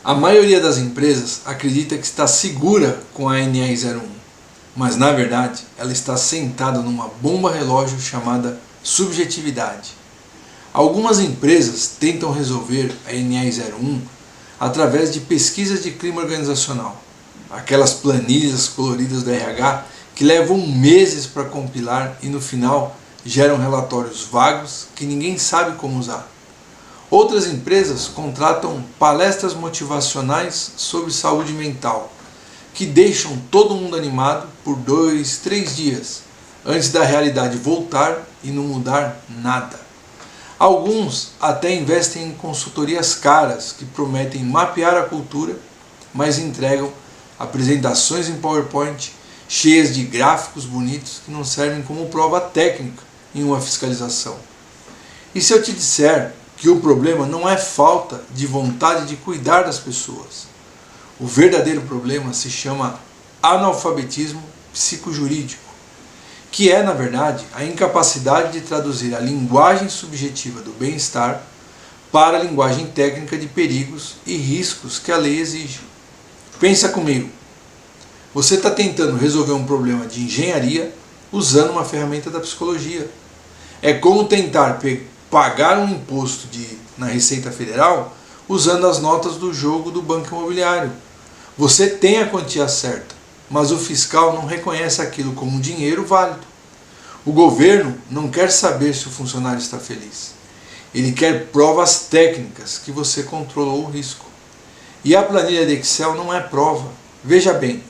A maioria das empresas acredita que está segura com a NR01, mas na verdade ela está sentada numa bomba relógio chamada subjetividade. Algumas empresas tentam resolver a NR01 através de pesquisas de clima organizacional, aquelas planilhas coloridas do RH que levam meses para compilar e no final geram relatórios vagos que ninguém sabe como usar. Outras empresas contratam palestras motivacionais sobre saúde mental, que deixam todo mundo animado por 2, 3 dias, antes da realidade voltar e não mudar nada. Alguns até investem em consultorias caras que prometem mapear a cultura, mas entregam apresentações em PowerPoint cheias de gráficos bonitos que não servem como prova técnica em uma fiscalização. E se eu te disser que o problema não é falta de vontade de cuidar das pessoas? O verdadeiro problema se chama analfabetismo psicojurídico, que é, na verdade, a incapacidade de traduzir a linguagem subjetiva do bem-estar para a linguagem técnica de perigos e riscos que a lei exige. Pensa comigo, você está tentando resolver um problema de engenharia usando uma ferramenta da psicologia. É como tentar pagar um imposto na Receita Federal usando as notas do jogo do Banco Imobiliário. Você tem a quantia certa, mas o fiscal não reconhece aquilo como dinheiro válido. O governo não quer saber se o funcionário está feliz. Ele quer provas técnicas que você controlou o risco. E a planilha de Excel não é prova. Veja bem,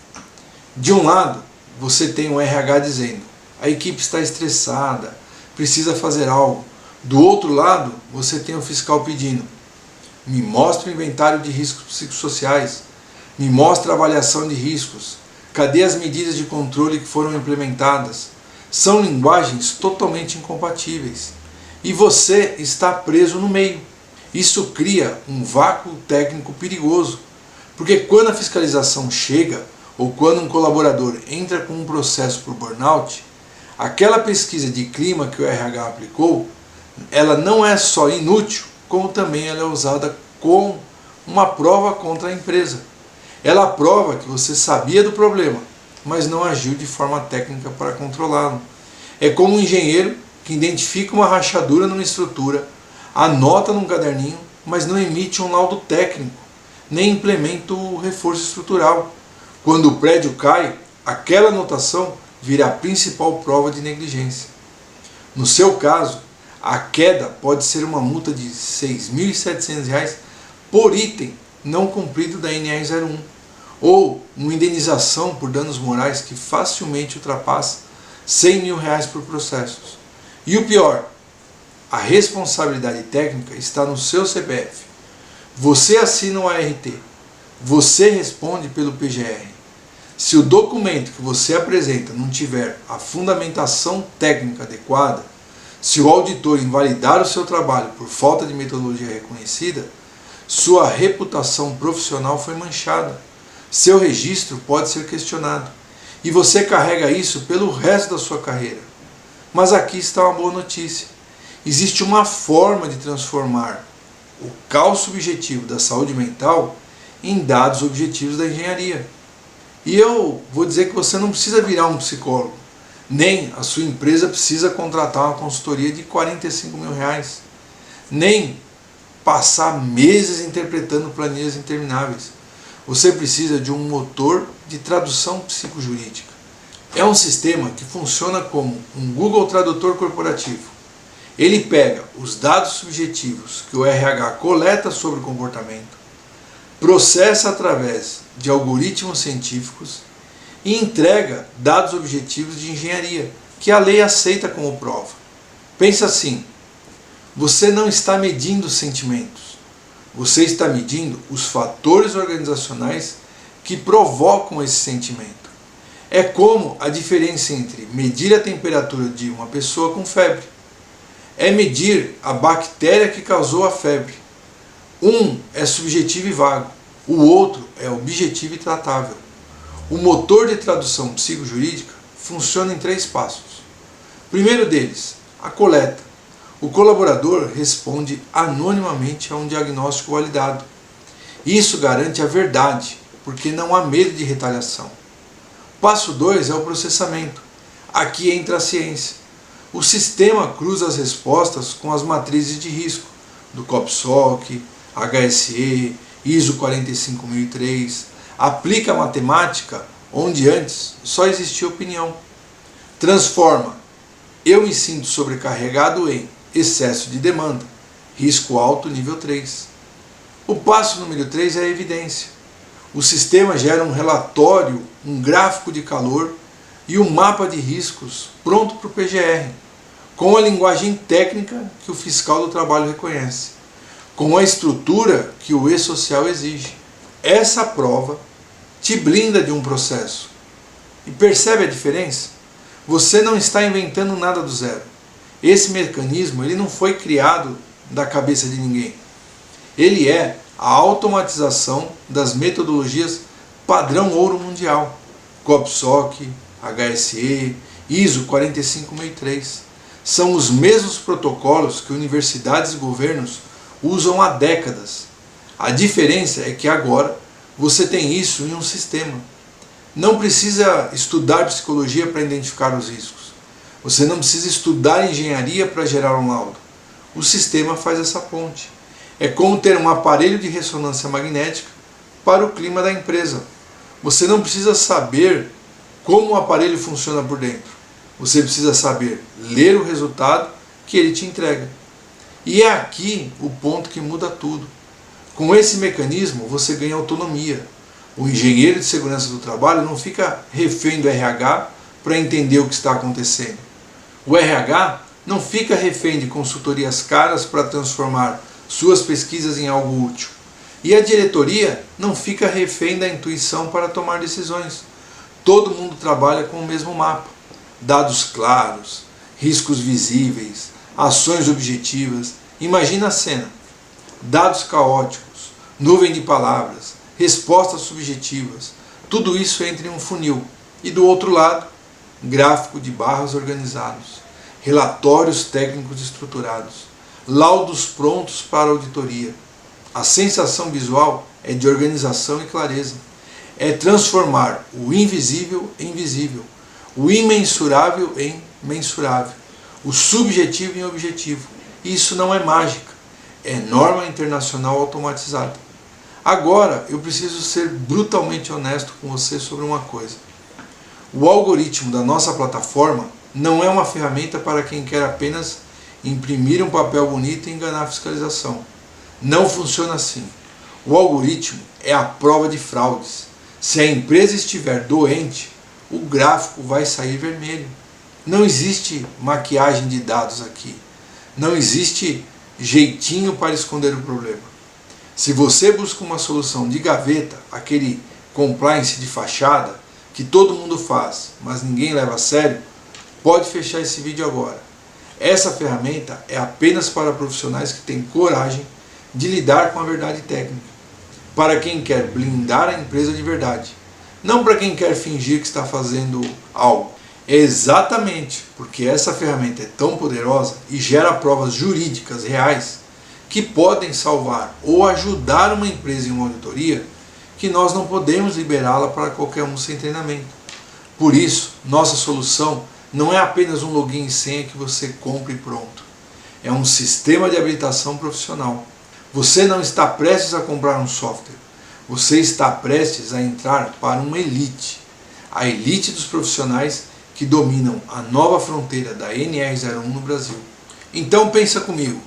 de um lado você tem o RH dizendo: a equipe está estressada, precisa fazer algo. Do outro lado você tem o fiscal pedindo: me mostre o inventário de riscos psicossociais, me mostre a avaliação de riscos, cadê as medidas de controle que foram implementadas? São linguagens totalmente incompatíveis. E você está preso no meio. Isso cria um vácuo técnico perigoso, porque quando a fiscalização chega, ou quando um colaborador entra com um processo por burnout, aquela pesquisa de clima que o RH aplicou, ela não é só inútil, como também ela é usada como uma prova contra a empresa. Ela prova que você sabia do problema, mas não agiu de forma técnica para controlá-lo. É como um engenheiro que identifica uma rachadura numa estrutura, anota num caderninho, mas não emite um laudo técnico, nem implementa o reforço estrutural. Quando o prédio cai, aquela anotação vira a principal prova de negligência. No seu caso, a queda pode ser uma multa de R$ 6.700 por item não cumprido da NR01, ou uma indenização por danos morais que facilmente ultrapassa R$ 100 mil por processos. E o pior, a responsabilidade técnica está no seu CPF. Você assina o ART, você responde pelo PGR. Se o documento que você apresenta não tiver a fundamentação técnica adequada, se o auditor invalidar o seu trabalho por falta de metodologia reconhecida, sua reputação profissional foi manchada. Seu registro pode ser questionado. E você carrega isso pelo resto da sua carreira. Mas aqui está uma boa notícia. Existe uma forma de transformar o caos subjetivo da saúde mental em dados objetivos da engenharia. E eu vou dizer que você não precisa virar um psicólogo, nem a sua empresa precisa contratar uma consultoria de R$ 45 mil, nem passar meses interpretando planilhas intermináveis. Você precisa de um motor de tradução psicojurídica. É um sistema que funciona como um Google Tradutor corporativo. Ele pega os dados subjetivos que o RH coleta sobre o comportamento, processa através de algoritmos científicos e entrega dados objetivos de engenharia, que a lei aceita como prova. Pensa assim, você não está medindo sentimentos, você está medindo os fatores organizacionais que provocam esse sentimento. É como a diferença entre medir a temperatura de uma pessoa com febre. É medir a bactéria que causou a febre. Um é subjetivo e vago, o outro é objetivo e tratável. O motor de tradução psicojurídica funciona em 3 passos. Primeiro deles, a coleta. O colaborador responde anonimamente a um diagnóstico validado. Isso garante a verdade, porque não há medo de retaliação. Passo 2 é o processamento. Aqui entra a ciência. O sistema cruza as respostas com as matrizes de risco, do COPSOC, HSE, ISO 45003, aplica a matemática onde antes só existia opinião. Transforma eu me sinto sobrecarregado em excesso de demanda, risco alto nível 3. O passo número 3 é a evidência. O sistema gera um relatório, um gráfico de calor e um mapa de riscos pronto para o PGR, com a linguagem técnica que o fiscal do trabalho reconhece, com a estrutura que o E-Social exige. Essa prova te blinda de um processo. E percebe a diferença? Você não está inventando nada do zero. Esse mecanismo ele não foi criado da cabeça de ninguém. Ele é a automatização das metodologias padrão ouro mundial, COPSOC, HSE, ISO 45003. São os mesmos protocolos que universidades e governos usam há décadas. A diferença é que agora você tem isso em um sistema. Não precisa estudar psicologia para identificar os riscos. Você não precisa estudar engenharia para gerar um laudo. O sistema faz essa ponte. É como ter um aparelho de ressonância magnética para o clima da empresa. Você não precisa saber como o aparelho funciona por dentro. Você precisa saber ler o resultado que ele te entrega. E é aqui o ponto que muda tudo. Com esse mecanismo você ganha autonomia. O engenheiro de segurança do trabalho não fica refém do RH para entender o que está acontecendo. O RH não fica refém de consultorias caras para transformar suas pesquisas em algo útil. E a diretoria não fica refém da intuição para tomar decisões. Todo mundo trabalha com o mesmo mapa. Dados claros, riscos visíveis, ações objetivas. Imagina a cena. Dados caóticos, nuvem de palavras, respostas subjetivas. Tudo isso entra em um funil. E do outro lado, gráfico de barras organizados, relatórios técnicos estruturados, laudos prontos para auditoria. A sensação visual é de organização e clareza. É transformar o invisível em visível, o imensurável em mensurável, o subjetivo em objetivo. Isso não é mágica, é norma internacional automatizada. Agora eu preciso ser brutalmente honesto com você sobre uma coisa. O algoritmo da nossa plataforma não é uma ferramenta para quem quer apenas imprimir um papel bonito e enganar a fiscalização. Não funciona assim. O algoritmo é a prova de fraudes. Se a empresa estiver doente, o gráfico vai sair vermelho. Não existe maquiagem de dados aqui. Não existe jeitinho para esconder o problema. Se você busca uma solução de gaveta, aquele compliance de fachada, que todo mundo faz, mas ninguém leva a sério, pode fechar esse vídeo agora. Essa ferramenta é apenas para profissionais que têm coragem de lidar com a verdade técnica. Para quem quer blindar a empresa de verdade. Não para quem quer fingir que está fazendo algo. É exatamente porque essa ferramenta é tão poderosa e gera provas jurídicas reais que podem salvar ou ajudar uma empresa em uma auditoria que nós não podemos liberá-la para qualquer um sem treinamento. Por isso, nossa solução não é apenas um login e senha que você compra e pronto. É um sistema de habilitação profissional. Você não está prestes a comprar um software. Você está prestes a entrar para uma elite. A elite dos profissionais que dominam a nova fronteira da NR01 no Brasil. Então pensa comigo.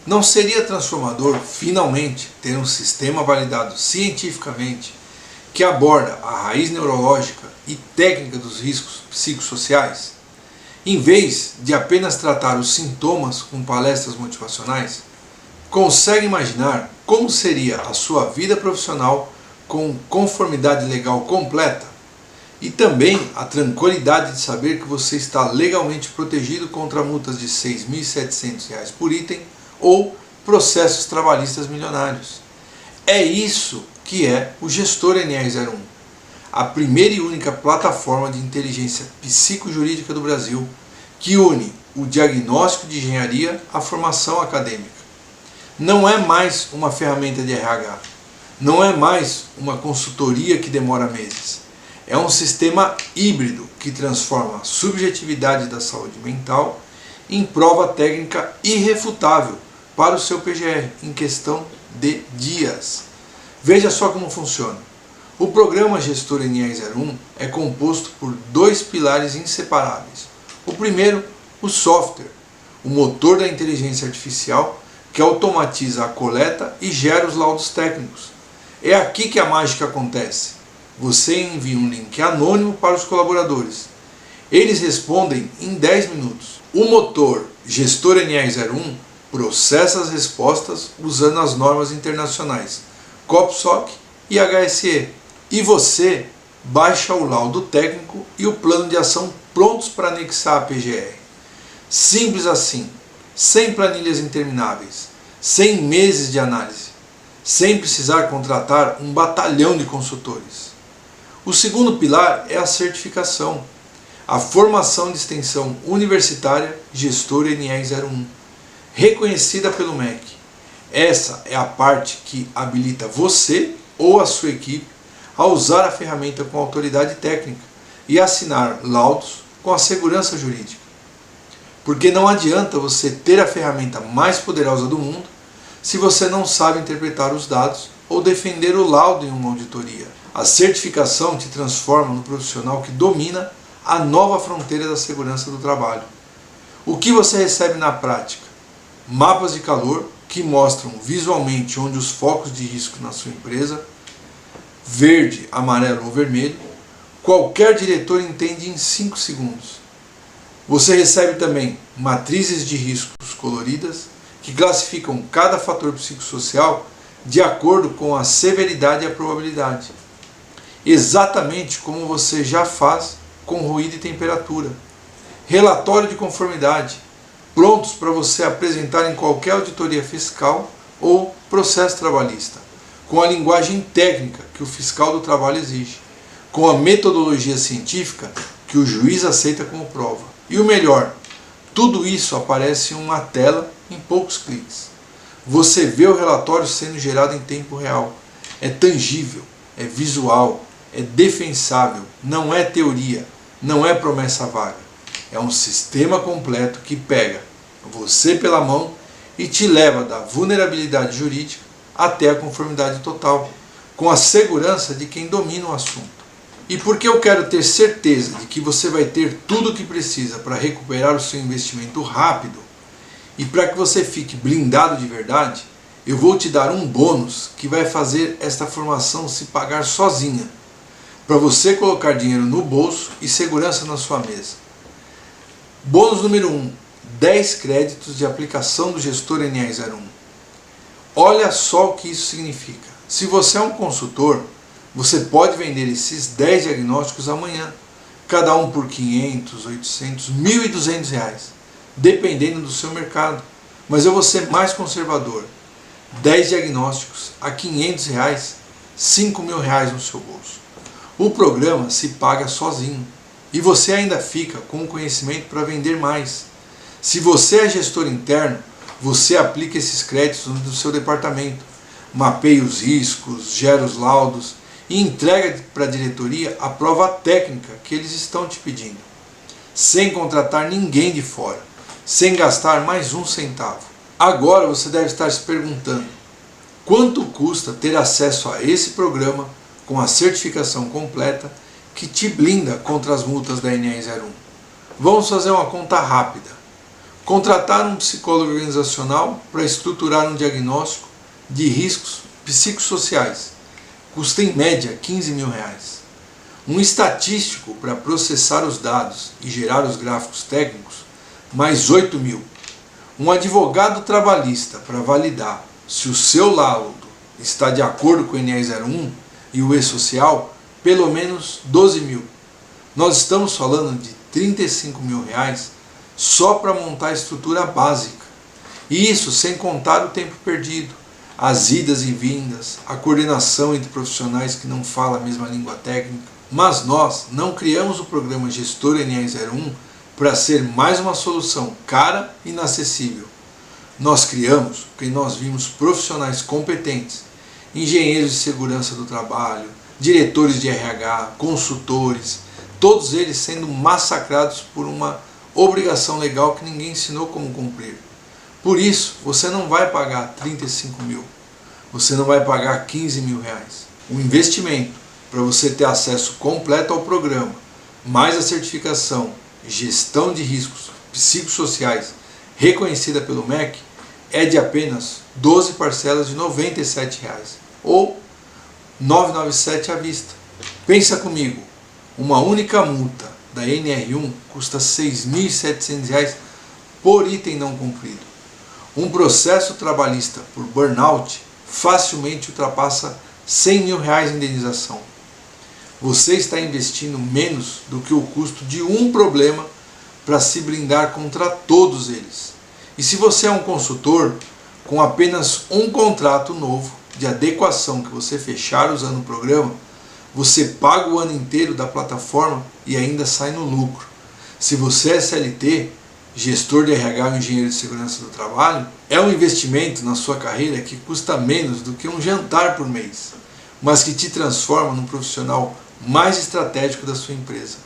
Não seria transformador, finalmente, ter um sistema validado cientificamente que aborda a raiz neurológica e técnica dos riscos psicossociais, em vez de apenas tratar os sintomas com palestras motivacionais? Consegue imaginar como seria a sua vida profissional com conformidade legal completa? E também a tranquilidade de saber que você está legalmente protegido contra multas de R$ 6.700 por item ou processos trabalhistas milionários. É isso que é o Gestor NR01, a primeira e única plataforma de inteligência psicojurídica do Brasil que une o diagnóstico de engenharia à formação acadêmica. Não é mais uma ferramenta de RH, Não é mais uma consultoria que demora meses. É um sistema híbrido que transforma a subjetividade da saúde mental em prova técnica irrefutável para o seu PGR em questão de dias. Veja só como funciona. O programa Gestor NE01 é composto por dois pilares inseparáveis. O primeiro, o software, o motor da inteligência artificial que automatiza a coleta e gera os laudos técnicos. É aqui que a mágica acontece. Você envia um link anônimo para os colaboradores. Eles respondem em 10 minutos. O motor Gestor NE01 processa as respostas usando as normas internacionais COPSOC e HSE. E você baixa o laudo técnico e o plano de ação prontos para anexar a PGR. Simples assim, sem planilhas intermináveis, sem meses de análise, sem precisar contratar um batalhão de consultores. O segundo pilar é a certificação, a formação de extensão universitária Gestor NE01, reconhecida pelo MEC. Essa é a parte que habilita você ou a sua equipe a usar a ferramenta com autoridade técnica e assinar laudos com a segurança jurídica. Porque não adianta você ter a ferramenta mais poderosa do mundo se você não sabe interpretar os dados ou defender o laudo em uma auditoria. A certificação te transforma no profissional que domina a nova fronteira da segurança do trabalho. O que você recebe na prática? Mapas de calor que mostram visualmente onde os focos de risco na sua empresa, verde, amarelo ou vermelho, qualquer diretor entende em 5 segundos. Você recebe também matrizes de riscos coloridas que classificam cada fator psicossocial de acordo com a severidade e a probabilidade. Exatamente como você já faz com ruído e temperatura. Relatório de conformidade, prontos para você apresentar em qualquer auditoria fiscal ou processo trabalhista, com a linguagem técnica que o fiscal do trabalho exige, com a metodologia científica que o juiz aceita como prova. E o melhor, tudo isso aparece em uma tela em poucos cliques. Você vê o relatório sendo gerado em tempo real. É tangível, é visual, é defensável, não é teoria, não é promessa vaga. É um sistema completo que pega você pela mão e te leva da vulnerabilidade jurídica até a conformidade total, com a segurança de quem domina o assunto. E porque eu quero ter certeza de que você vai ter tudo o que precisa para recuperar o seu investimento rápido e para que você fique blindado de verdade, eu vou te dar um bônus que vai fazer esta formação se pagar sozinha, para você colocar dinheiro no bolso e segurança na sua mesa. Bônus número 1, 10 créditos de aplicação do Gestor NE01. Olha só o que isso significa. Se você é um consultor, você pode vender esses 10 diagnósticos amanhã, cada um por 500, 800, 1.200 reais, dependendo do seu mercado. Mas eu vou ser mais conservador. 10 diagnósticos a 500 reais, 5.000 reais no seu bolso. O programa se paga sozinho e você ainda fica com o conhecimento para vender mais. Se você é gestor interno, você aplica esses créditos no seu departamento, mapeia os riscos, gera os laudos e entrega para a diretoria a prova técnica que eles estão te pedindo, sem contratar ninguém de fora, sem gastar mais um centavo. Agora você deve estar se perguntando, quanto custa ter acesso a esse programa com a certificação completa que te blinda contra as multas da NE01? Vamos fazer uma conta rápida. Contratar um psicólogo organizacional para estruturar um diagnóstico de riscos psicossociais custa em média 15.000 reais. Um estatístico para processar os dados e gerar os gráficos técnicos, mais 8.000. Um advogado trabalhista para validar se o seu laudo está de acordo com o NE01 e o E-Social, pelo menos 12.000. Nós estamos falando de 35.000 reais só para montar a estrutura básica. E isso sem contar o tempo perdido, as idas e vindas, a coordenação entre profissionais que não falam a mesma língua técnica. Mas nós não criamos o programa Gestor NE01 para ser mais uma solução cara e inacessível. Nós criamos porque nós vimos profissionais competentes engenheiros de segurança do trabalho, diretores de RH, consultores, todos eles sendo massacrados por uma obrigação legal que ninguém ensinou como cumprir. Por isso, você não vai pagar 35 mil, você não vai pagar 15 mil reais. O investimento para você ter acesso completo ao programa, mais a certificação Gestão de Riscos Psicossociais reconhecida pelo MEC, é de apenas 12 parcelas de R$ 97, ou R$ 997 à vista. Pensa comigo, uma única multa da NR1 custa R$ 6.700 por item não cumprido. Um processo trabalhista por burnout facilmente ultrapassa R$ 100 mil em indenização. Você está investindo menos do que o custo de um problema para se blindar contra todos eles. E se você é um consultor, com apenas um contrato novo de adequação que você fechar usando o programa, você paga o ano inteiro da plataforma e ainda sai no lucro. Se você é CLT, gestor de RH ou engenheiro de segurança do trabalho, é um investimento na sua carreira que custa menos do que um jantar por mês, mas que te transforma num profissional mais estratégico da sua empresa.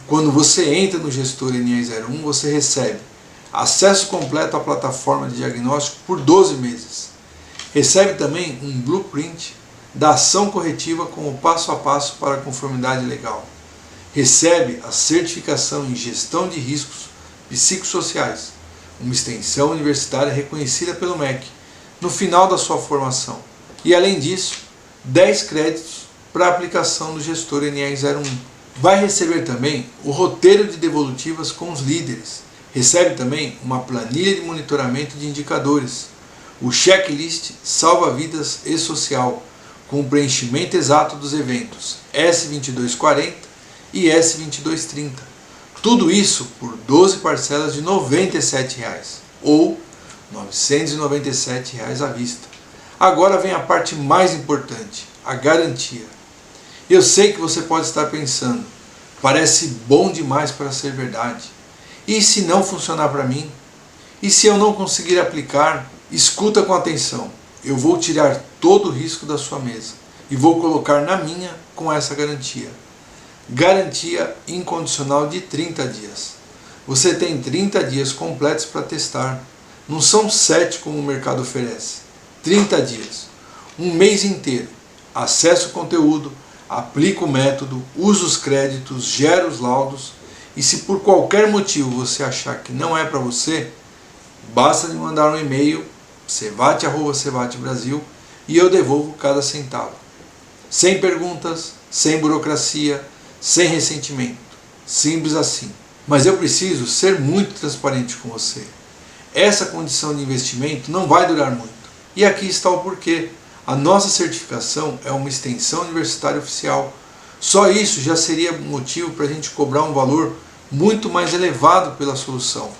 Quando você entra no gestor NR01, você recebe acesso completo à plataforma de diagnóstico por 12 meses. Recebe também um blueprint da ação corretiva com o passo a passo para a conformidade legal. Recebe a certificação em gestão de riscos psicossociais, uma extensão universitária reconhecida pelo MEC, no final da sua formação. E além disso, 10 créditos para a aplicação do gestor NR01. Vai receber também o roteiro de devolutivas com os líderes. Recebe também uma planilha de monitoramento de indicadores, o checklist salva-vidas e social, com o preenchimento exato dos eventos S2240 e S2230. Tudo isso por 12 parcelas de R$ 97, ou R$ 997 à vista. Agora vem a parte mais importante, a garantia. Eu sei que você pode estar pensando, parece bom demais para ser verdade. E se não funcionar para mim? E se eu não conseguir aplicar? Escuta com atenção. Eu vou tirar todo o risco da sua mesa e vou colocar na minha com essa garantia. Garantia incondicional de 30 dias. Você tem 30 dias completos para testar. Não são 7 como o mercado oferece. 30 dias. Um mês inteiro. Acesse o conteúdo, aplica o método, usa os créditos, gera os laudos. E se por qualquer motivo você achar que não é para você, basta me mandar um e-mail, cevate@cevate.brasil, e eu devolvo cada centavo. Sem perguntas, sem burocracia, sem ressentimento. Simples assim. Mas eu preciso ser muito transparente com você. Essa condição de investimento não vai durar muito. E aqui está o porquê. A nossa certificação é uma extensão universitária oficial. Só isso já seria motivo para a gente cobrar um valor muito mais elevado pela solução.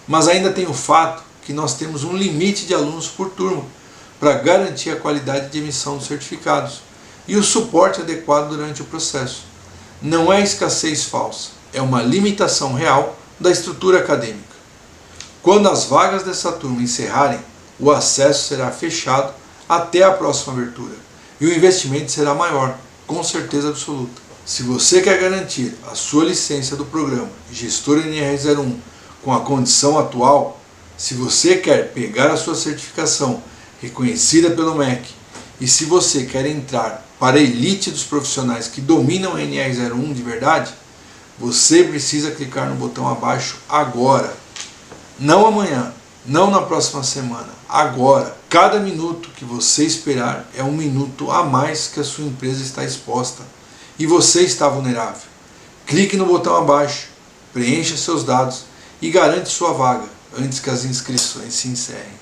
Mas ainda tem o fato que nós temos um limite de alunos por turma para garantir a qualidade de emissão dos certificados e o suporte adequado durante o processo. Não é escassez falsa, é uma limitação real da estrutura acadêmica. Quando as vagas dessa turma encerrarem, o acesso será fechado até a próxima abertura e o investimento será maior, com certeza absoluta. Se você quer garantir a sua licença do programa Gestor NR01 com a condição atual, se você quer pegar a sua certificação reconhecida pelo MEC e se você quer entrar para a elite dos profissionais que dominam a NR01 de verdade, você precisa clicar no botão abaixo agora. Não amanhã, não na próxima semana, agora. Cada minuto que você esperar é um minuto a mais que a sua empresa está exposta e você está vulnerável. Clique no botão abaixo, preencha seus dados e garante sua vaga antes que as inscrições se encerrem.